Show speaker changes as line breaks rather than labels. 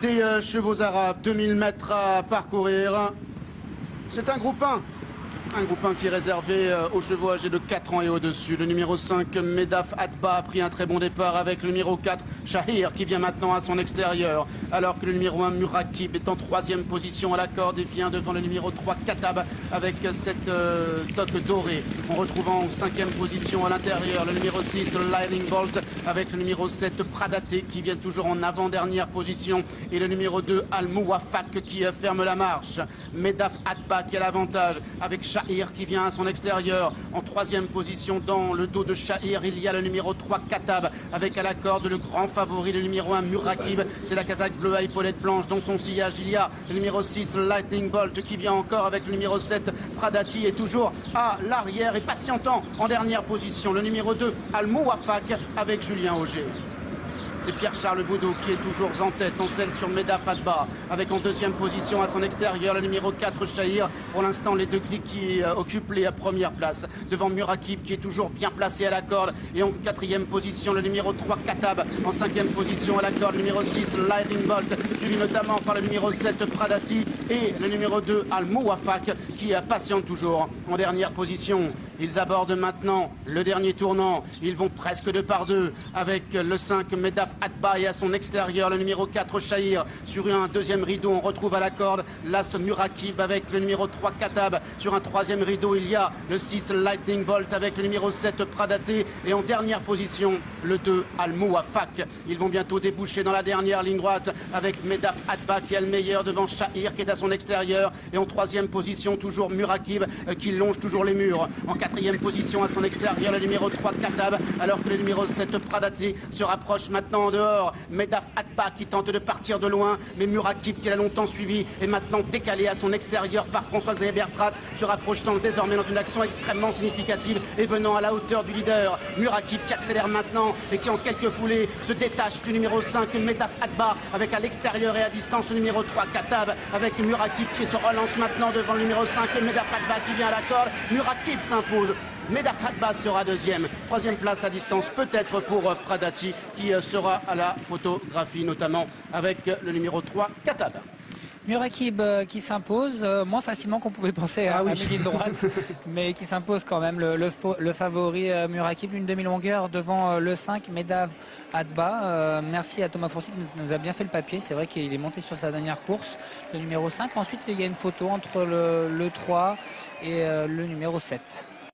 Des chevaux arabes, 2000 mètres à parcourir. C'est un groupe 1. Un groupe 1 qui est réservé aux chevaux âgés de 4 ans et au-dessus. Le numéro 5, Medaf Atba, a pris un très bon départ avec le numéro 4, Shahir, qui vient maintenant à son extérieur. Alors que le numéro 1, Murakib, est en 3e position à la corde et vient devant le numéro 3, Katab, avec cette toque dorée. On retrouve en 5e position à l'intérieur le numéro 6, Lightning Bolt, avec le numéro 7, Pradaté, qui vient toujours en avant-dernière position. Et le numéro 2, Al-Mouafak, qui ferme la marche. Medaf Atba qui a l'avantage avec Shahir qui vient à son extérieur. En 3e position dans le dos de Shahir, il y a le numéro 3 Katab avec à la corde le grand favori, le numéro 1 Murakib. C'est la casaque bleue à épaulettes blanches. Dans son sillage, il y a le numéro 6 Lightning Bolt qui vient encore avec le numéro 7 Pradati et toujours à l'arrière et patientant en dernière position. Le numéro 2 Al-Mouafak avec Julien Auger. C'est Pierre-Charles Boudou qui est toujours en tête, en selle sur Medaf Atba, avec en 2e position à son extérieur le numéro 4 Shahir. Pour l'instant, les deux gris qui occupent les premières places. Devant Murakib qui est toujours bien placé à la corde. Et en 4e position, le numéro 3 Katab. En 5e position à la corde, le numéro 6 Lightning Bolt, suivi notamment par le numéro 7 Pradati et le numéro 2 Al-Mouafak qui patiente toujours en dernière position. Ils abordent maintenant le dernier tournant. Ils vont presque 2 par 2 avec le 5 Medaf Atba et à son extérieur le numéro 4 Shahir. Sur un 2e rideau, on retrouve à la corde l'As Murakib avec le numéro 3 Katab. Sur un 3e rideau, il y a le 6 Lightning Bolt avec le numéro 7 Pradaté. Et en dernière position, le 2 Al-Mouafak. Ils vont bientôt déboucher dans la dernière ligne droite avec Medaf Atba qui est le meilleur devant Shahir qui est à son extérieur. Et en 3e position, toujours Murakib qui longe toujours les murs. En 4e position à son extérieur, le numéro 3 Katab, alors que le numéro 7 Pradati se rapproche maintenant en dehors. Medaf Atba qui tente de partir de loin, mais Murakib qui l'a longtemps suivi est maintenant décalé à son extérieur par François-Xavier Bertras, se rapprochant désormais dans une action extrêmement significative et venant à la hauteur du leader. Murakib qui accélère maintenant et qui en quelques foulées se détache du numéro 5 Medaf Atba, avec à l'extérieur et à distance le numéro 3 Katab, avec Murakib qui se relance maintenant devant le numéro 5 Medaf Atba qui vient à la corde. Murakib s'impose. Medaf Atba sera 2e. 3e place à distance peut-être pour Pradati qui sera à la photographie notamment avec le numéro 3 Katab.
Murakib qui s'impose, moins facilement qu'on pouvait penser à midi de droite, mais qui s'impose quand même, le favori Murakib, une demi-longueur devant le 5 Medaf Atba. Merci à Thomas Fourcy qui nous a bien fait le papier, c'est vrai qu'il est monté sur sa dernière course, le numéro 5. Ensuite, il y a une photo entre le 3 et le numéro 7.